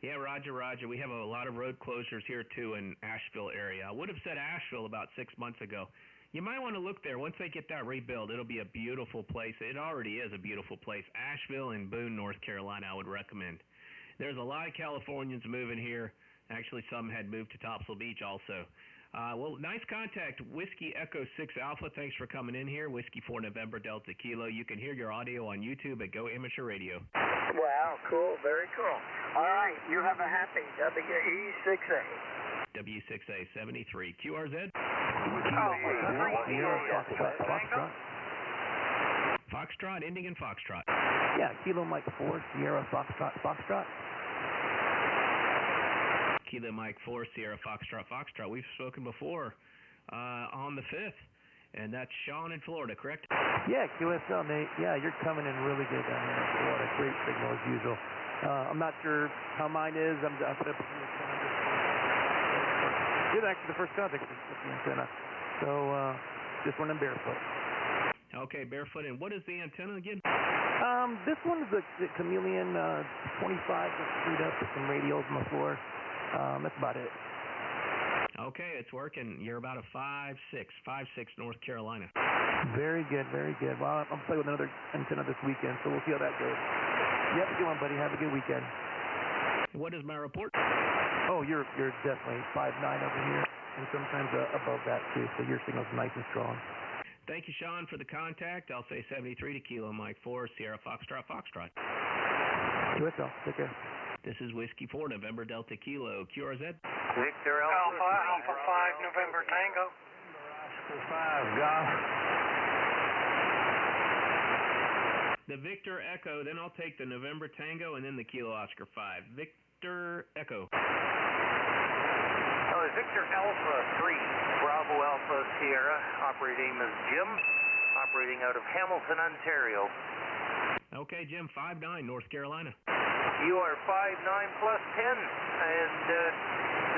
Yeah, Roger. We have a lot of road closures here too in Asheville area. I would have said Asheville about 6 months ago. You might want to look there. Once they get that rebuilt, it'll be a beautiful place. It already is a beautiful place. Asheville and Boone, North Carolina, I would recommend. There's a lot of Californians moving here. Actually, some had moved to Topsail Beach also. Well, nice contact. Whiskey Echo 6 Alpha, thanks for coming in here. Whiskey 4 November Delta Kilo. You can hear your audio on YouTube at Go Amateur Radio. Wow, cool. Very cool. All right, you have a happy WE6A. W6A 73. QRZ? Foxtrot, ending in Foxtrot. Yeah, Kilo Mike 4, Sierra Foxtrot. Kilo Mike 4, Sierra Foxtrot. We've spoken before on the 5th, and that's Sean in Florida, correct? Yeah, QSL, Nate. Yeah, you're coming in really good down here in Florida. Great signal as usual. I'm not sure how mine is. I put up a few antennas. You're actually the first contact with the antenna. So just running barefoot. Okay, barefoot. And what is the antenna again? This one is the Chameleon 25 just screwed up with some radials on the floor. That's about it. Okay, it's working. You're about a 5'6", North Carolina. Very good. Well, I'll play with another antenna this weekend, so we'll see how that goes. Yep, good one, buddy. Have a good weekend. What is my report? Oh, you're definitely 5'9" over here, and sometimes above that too. So your signal's nice and strong. Thank you, Sean, for the contact. I'll say 73 to Kilo Mike 4, Sierra Foxtrot. QSL, take care. This is Whiskey 4, November Delta Kilo, QRZ. Victor Alpha 5, November Tango. Oscar 5, Golf. The Victor Echo, then I'll take the November Tango and then the Kilo Oscar 5. Victor Echo. Victor Alpha 3, Bravo Alpha Sierra, operating as Jim, operating out of Hamilton, Ontario. Okay, Jim, 5'9", North Carolina. You are 5'9" plus 10, and this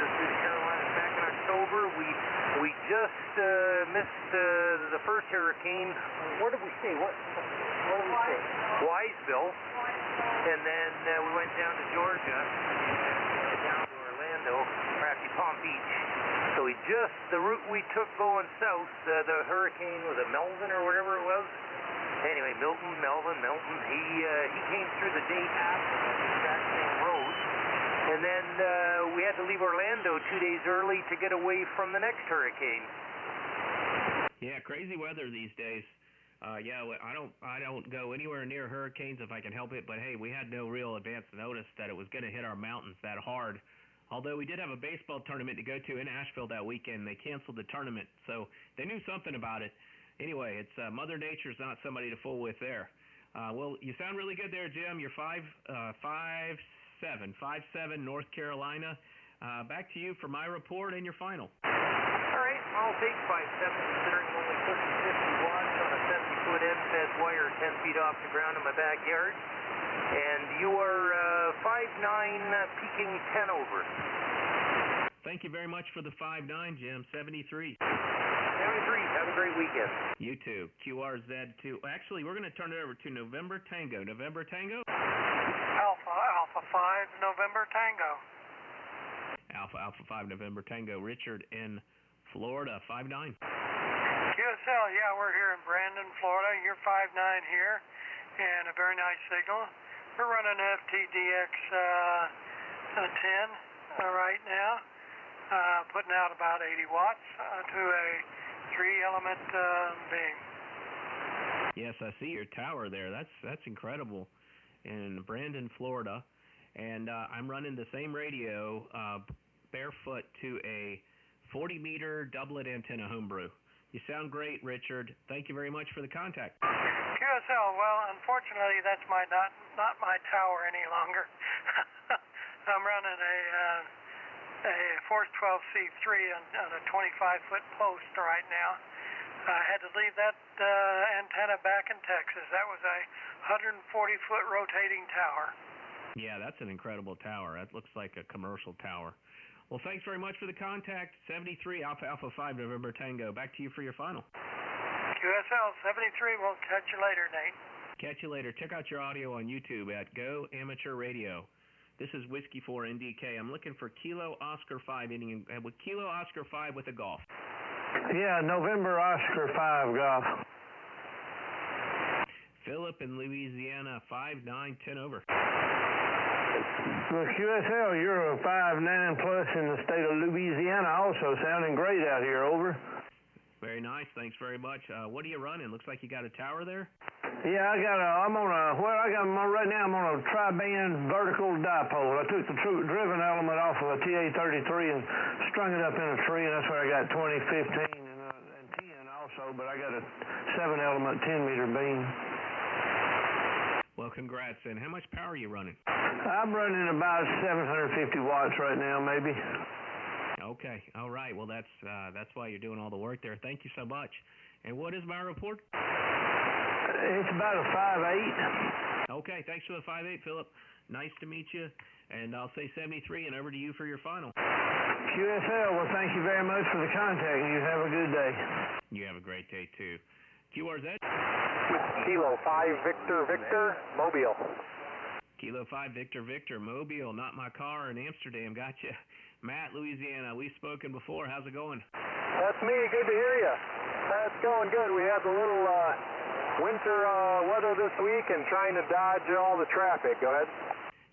is Carolina back in October. We just missed the first hurricane. Where did we stay? What did we stay? Wiseville, and then we went down to Georgia, and down to Orlando, or actually Palm Beach. So the route we took going south, the hurricane, was it Melvin or whatever it was? Anyway, Melvin, he came through the day after the exact same road. And then we had to leave Orlando 2 days early to get away from the next hurricane. Yeah, crazy weather these days. Yeah, I don't go anywhere near hurricanes if I can help it, but hey, we had no real advance notice that it was going to hit our mountains that hard. Although we did have a baseball tournament to go to in Asheville that weekend. They canceled the tournament, so they knew something about it. Anyway, it's Mother Nature's not somebody to fool with there. Well, you sound really good there, Jim. You're 5'7", North Carolina. Back to you for my report and your final. All right, I'll take 5'7", considering I'm only pushing 50 watts on a 70-foot end-fed wire 10 feet off the ground in my backyard. And you are 5'9", peaking 10 over. Thank you very much for the 5'9", Jim. 73. 73. Have a great weekend. You too. QRZ2. Actually, we're going to turn it over to November Tango. November Tango? Alpha 5, November Tango. Alpha 5, November Tango. Richard in Florida, 5'9". QSL, yeah, we're here in Brandon, Florida. You're 5'9" here, and a very nice signal. We're running FTDX 10 right now, putting out about 80 watts to a 3-element beam. Yes, I see your tower there. That's incredible in Brandon, Florida. and I'm running the same radio barefoot to a 40-meter doublet antenna homebrew. You sound great, Richard. Thank you very much for the contact. QSL, well, unfortunately, that's not my tower any longer. I'm running a Force 12C3 on a 25-foot post right now. I had to leave that antenna back in Texas. That was a 140-foot rotating tower. Yeah, that's an incredible tower. That looks like a commercial tower. Well, thanks very much for the contact. 73 Alpha Alpha 5 November Tango. Back to you for your final. QSL 73. We'll catch you later, Nate. Catch you later. Check out your audio on YouTube at Go Amateur Radio. This is Whiskey 4 NDK. I'm looking for Kilo Oscar 5 ending with Kilo Oscar 5 with a golf. Yeah, November Oscar 5 golf. Philip in Louisiana, 5-9-10 over. Well, QSL, you're a 5.9 plus in the state of Louisiana, also sounding great out here. Over. Very nice. Thanks very much. What are you running? Looks like you got a tower there. Yeah, I'm right now I'm on a tri-band vertical dipole. I took the driven element off of a TA-33 and strung it up in a tree, and that's where I got 20, 15, and 10 also, but I got a 7-element 10-meter beam. Well, congrats. And how much power are you running? I'm running about 750 watts right now, maybe. Okay. All right. Well, that's why you're doing all the work there. Thank you so much. And what is my report? It's about a 5.8. Okay. Thanks for the 5.8, Philip. Nice to meet you. And I'll say 73 and over to you for your final. QSL, well, thank you very much for the contact. You have a good day. You have a great day, too. QRZ? Kilo 5 Victor Victor, Mobile. Kilo 5 Victor Victor, Mobile, not my car in Amsterdam. Gotcha. Matt, Louisiana, we've spoken before. How's it going? That's me. Good to hear you. That's going good. We had a little winter weather this week and trying to dodge all the traffic. Go ahead.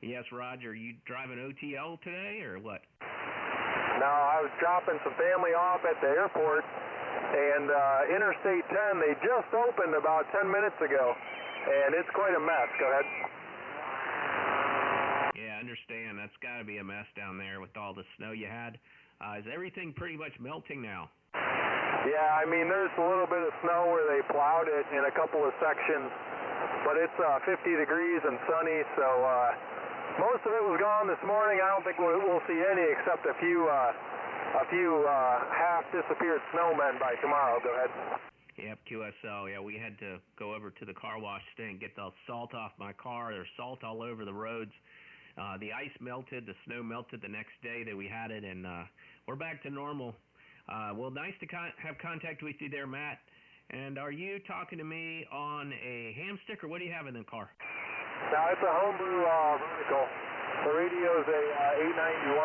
Yes, Roger. You driving OTL today or what? No, I was dropping some family off at the airport, and Interstate 10, they just opened about 10 minutes ago, and it's quite a mess. Go ahead. Yeah, I understand. That's got to be a mess down there with all the snow you had. Is everything pretty much melting now? Yeah, I mean, there's a little bit of snow where they plowed it in a couple of sections, but it's 50 degrees and sunny, so most of it was gone this morning. I don't think we'll see any except a few half-disappeared snowmen by tomorrow. Go ahead. Yep, QSL. Yeah, we had to go over to the car wash thing, get the salt off my car. There's salt all over the roads. The ice melted, the snow melted the next day that we had it, and we're back to normal. Well, nice to have contact with you there, Matt. And are you talking to me on a ham stick, or what do you have in the car? Now, it's a homebrew vertical. The radio's a 891,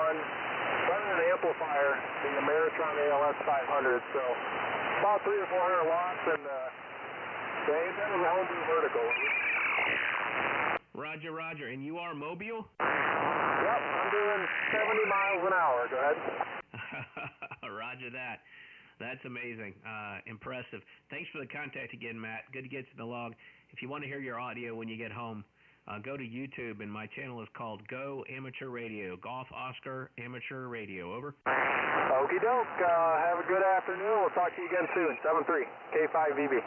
running an amplifier, the Ameritron ALS 500, so about 300 or 400 watts, and the antenna's a homebrew vertical. Roger, Roger. And you are Mobile? Yep, I'm doing 70 miles an hour. Go ahead. Roger that. That's amazing. Impressive. Thanks for the contact again, Matt. Good to get to the log. If you want to hear your audio when you get home, go to YouTube, and my channel is called Go Amateur Radio. Golf Oscar Amateur Radio. Over. Okie doke. Have a good afternoon. We'll talk to you again soon. 73 K5VB.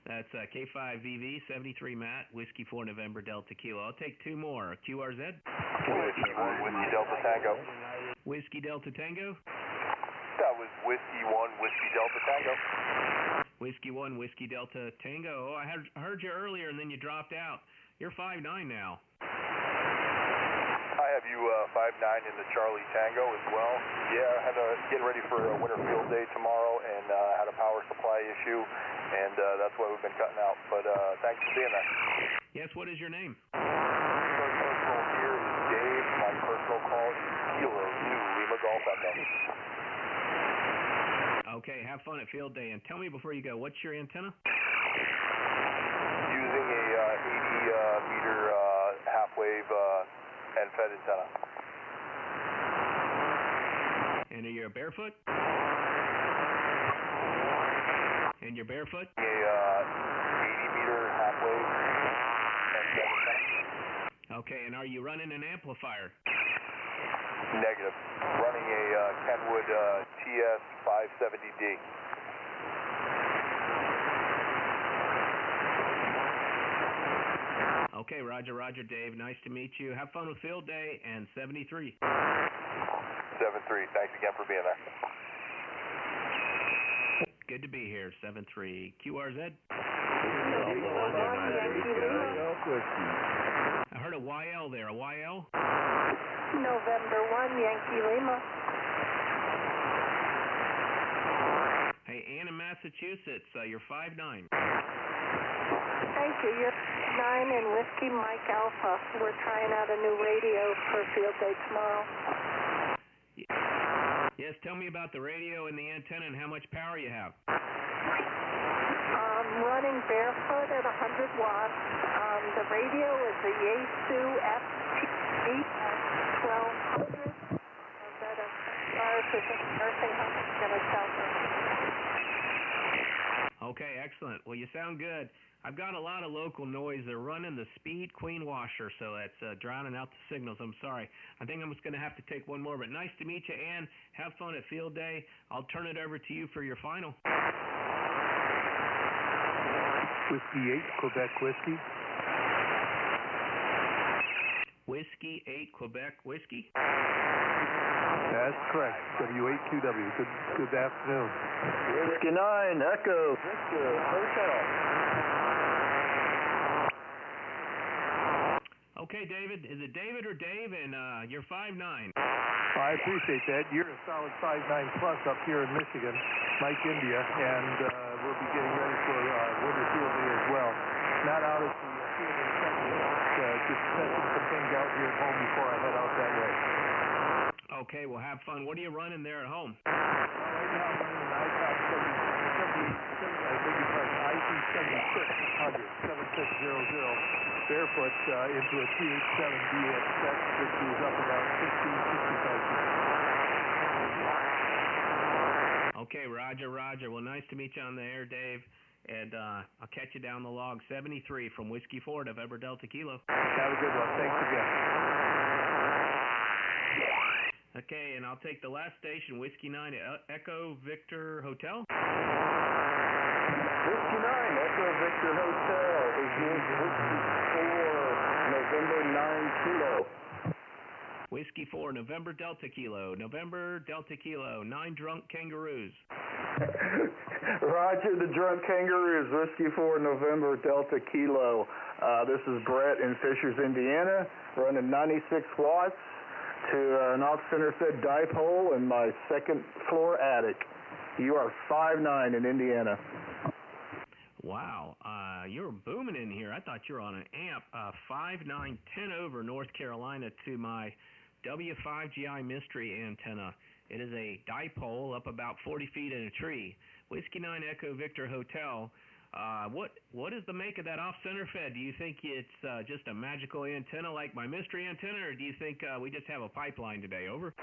That's K5VV, 73 Matt, Whiskey 4 November Delta Kilo. I'll take two more. QRZ? Whiskey 1, Whiskey Delta Tango. Whiskey Delta Tango? That was Whiskey 1, Whiskey Delta Tango. Whiskey 1, Whiskey Delta Tango. Oh, I heard you earlier, and then you dropped out. You're 5'9" now. I have you 5'9" in the Charlie Tango as well. Yeah, I had getting ready for a winter field day tomorrow, and had a power supply issue, and that's why we've been cutting out. But thanks for being there. Yes, what is your name? Personal call here is Dave. My personal call is Kilo 2 Lima Golf Echo. Okay, have fun at field day, and tell me before you go, what's your antenna? Using a 80-meter half-wave end-fed antenna. And are you barefoot? And you're barefoot? A 80-meter half-wave end-fed antenna. Okay, and are you running an amplifier? Negative. Running a Kenwood TS-570D. Okay, Roger, Roger, Dave. Nice to meet you. Have fun with field day and 73. 7-3. Thanks again for being there. Good to be here, 7-3. QRZ? I heard a YL there. A YL? November 1, Yankee Lima. Hey, Ann in Massachusetts, you're 5'9". Thank you. You're 9 and Whiskey Mike Alpha. We're trying out a new radio for field day tomorrow. Yes, tell me about the radio and the antenna and how much power you have. Running barefoot at 100 watts. The radio is a Yaesu FT 1200. That is nursing home in South. Okay, excellent. Well, you sound good. I've got a lot of local noise. They're running the Speed Queen washer, so that's drowning out the signals. I'm sorry. I think I'm just going to have to take one more, but nice to meet you, Ann. Have fun at field day. I'll turn it over to you for your final. Whiskey 8, Quebec Whiskey. Whiskey 8, Quebec Whiskey? That's correct. W8QW. Good afternoon. Whiskey 9, Echo Victor Hotel. Okay, David. Is it David or Dave? And you're 5'9". I appreciate that. You're a solid 5'9 plus up here in Michigan, Mike India, and we'll be getting ready for winter field day as well. Not out at the field in Kentucky, just testing some things out here at home before I head out that way. Okay, well, have fun. What are you running there at home? Right now I'm running an ICOM IC-7600, barefoot into a TH7DX, which is up about 1665 feet. Okay, Roger, Roger. Well, nice to meet you on the air, Dave. And I'll catch you down the log. 73 from Whiskey 4, November Delta Kilo. Have a good one. Thanks again. Okay, and I'll take the last station, Whiskey 9, Echo Victor Hotel. Whiskey 9, Echo Victor Hotel. Is Whiskey 4, November 9 Kilo. Whiskey 4, November Delta Kilo. November Delta Kilo, 9 drunk kangaroos. Roger, the drunk kangaroos. Whiskey 4, November Delta Kilo. This is Brett in Fishers, Indiana, running 96 watts to an off-center fed dipole in my second floor attic. You are 5'9" in Indiana. Wow, you're booming in here. I thought you were on an amp. 5'9", 10 over North Carolina to my W5GI mystery antenna. It is a dipole up about 40 feet in a tree. Whiskey 9 Echo Victor Hotel. What is the make of that off-center fed? Do you think it's just a magical antenna like my mystery antenna, or do you think we just have a pipeline today? Over.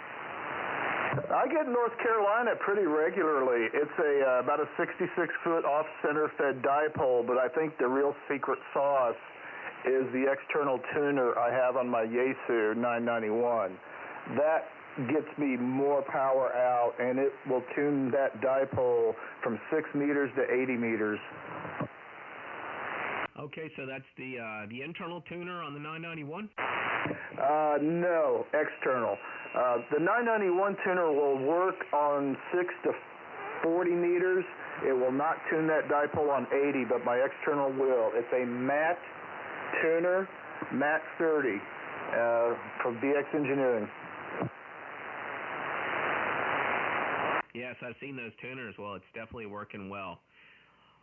I get North Carolina pretty regularly. It's about a 66-foot off-center fed dipole, but I think the real secret sauce is the external tuner I have on my Yaesu 991. That gets me more power out, and it will tune that dipole from 6 meters to 80 meters. Okay, so that's the internal tuner on the 991? No, external. The 991 tuner will work on 6 to 40 meters. It will not tune that dipole on 80, but my external will. It's a MAT tuner, MAT 30 from BX Engineering. Yes, I've seen those tuners. Well, it's definitely working well.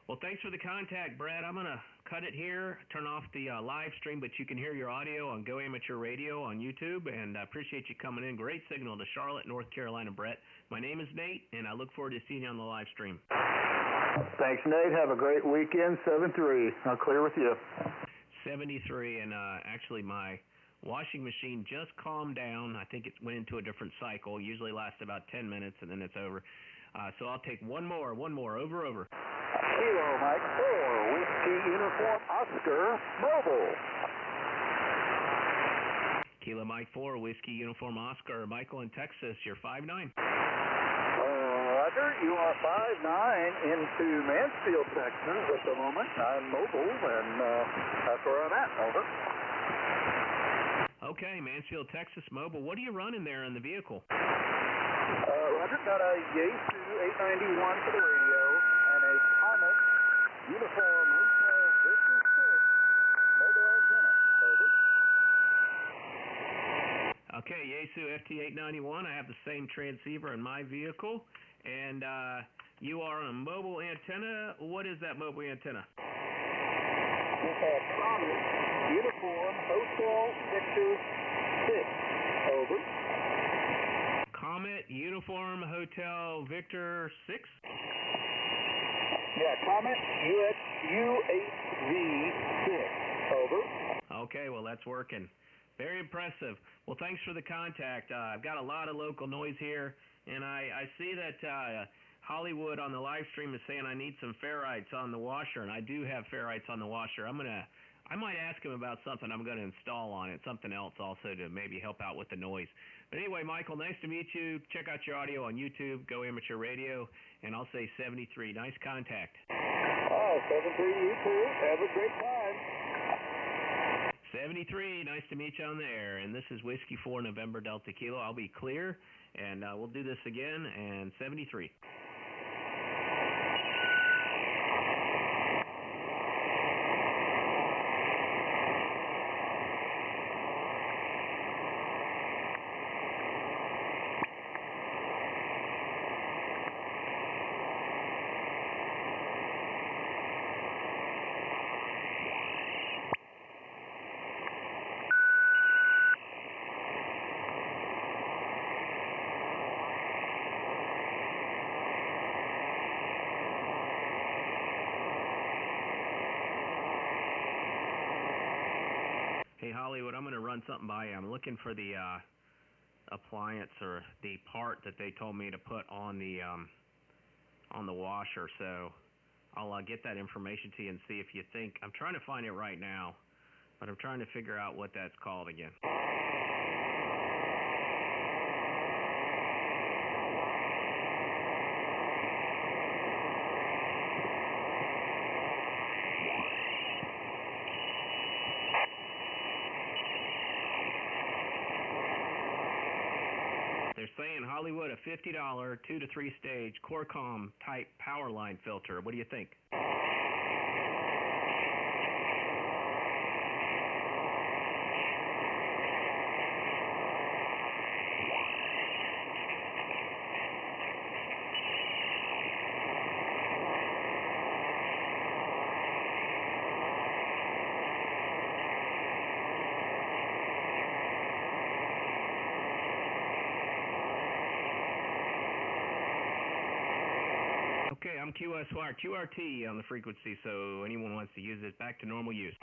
Well, thanks for the contact, Brad. I'm going to cut it here, turn off the live stream, but you can hear your audio on Go Amateur Radio on YouTube, and I appreciate you coming in. Great signal to Charlotte, North Carolina, Brett. My name is Nate, and I look forward to seeing you on the live stream. Thanks, Nate. Have a great weekend. 7-3. I'll clear with you. 73, and actually my washing machine just calmed down. I think it went into a different cycle. Usually lasts about 10 minutes, and then it's over. So I'll take one more. Over. Kilo Mike 4, Whiskey Uniform Oscar, Mobile. Kilo Mike 4, Whiskey Uniform Oscar. Michael in Texas, you're 5'9". Roger, you are 5'9" into Mansfield, Texas at the moment. I'm mobile, and that's where I'm at. Over. Okay, Mansfield, Texas, mobile. What are you running there in the vehicle? Roger, got a Yaesu 891 for the radio and a Comet Uniform Hotel Victor 6 mobile antenna. Over. Okay, Yaesu FT891. I have the same transceiver in my vehicle, and you are on a mobile antenna. What is that mobile antenna? Comet Uniform Hotel Victor 6. Over. Comet Uniform Hotel Victor 6? Yeah, Comet UHV6. Over. Okay, well, that's working. Very impressive. Well, thanks for the contact. I've got a lot of local noise here, and I see that Hollywood on the live stream is saying I need some ferrites on the washer, and I do have ferrites on the washer. I might ask him about something I'm going to install on it, something else also to maybe help out with the noise. But anyway, Michael, nice to meet you. Check out your audio on YouTube, Go Amateur Radio, and I'll say 73. Nice contact. 73, you too. Have a great time. 73, nice to meet you on the air. And this is Whiskey 4 November Delta Kilo. I'll be clear, and we'll do this again, and 73. Hey, Hollywood, I'm going to run something by you. I'm looking for the appliance or the part that they told me to put on the washer. So I'll get that information to you and see if you think. I'm trying to find it right now, but I'm trying to figure out what that's called again. They're saying Hollywood, a $50 2 to 3 stage Corcom type power line filter. What do you think? Okay, I'm QRT on the frequency, so anyone wants to use it, back to normal use.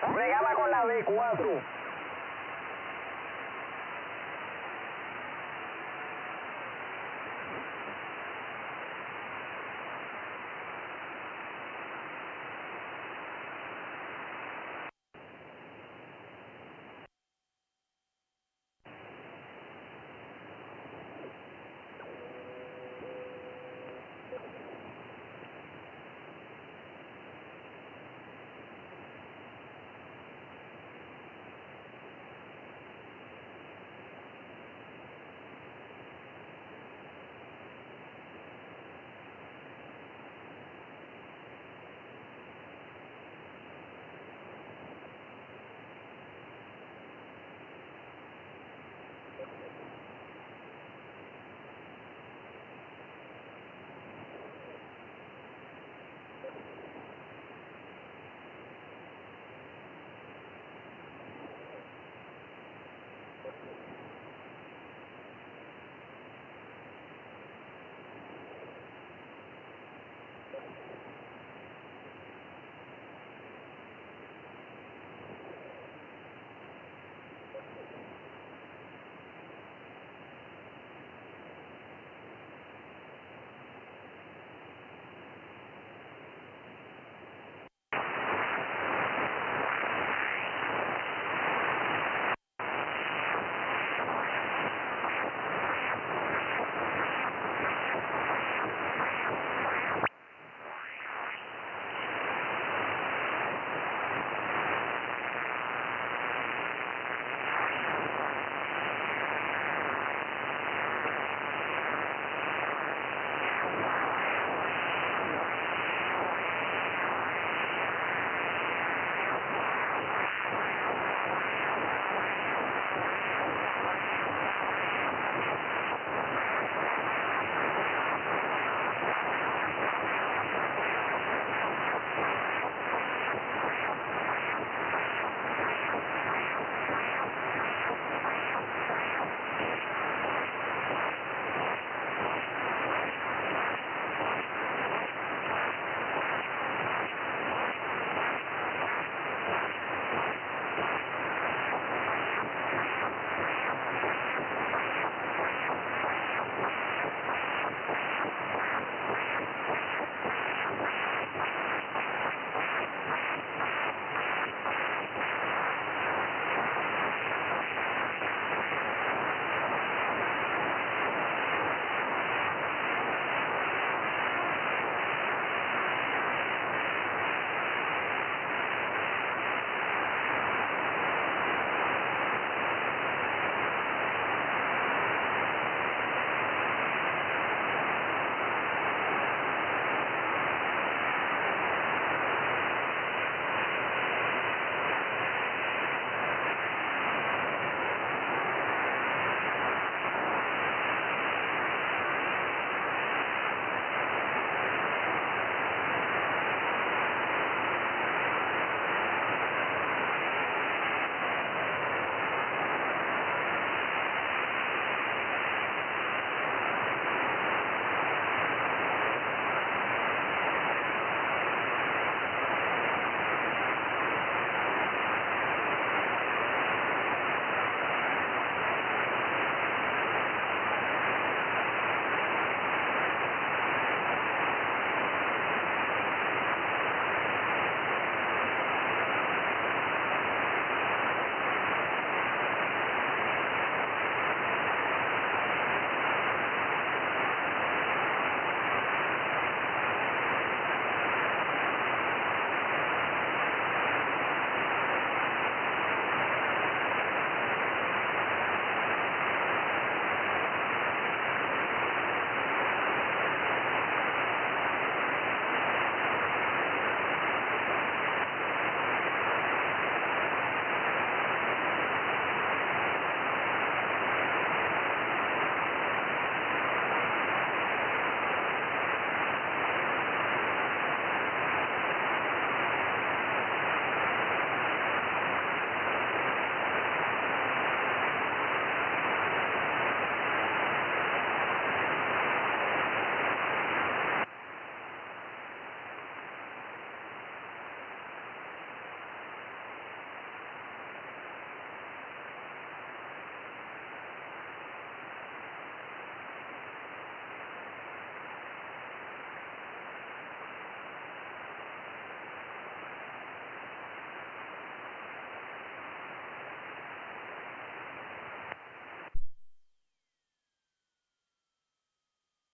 Bregaba con la B4.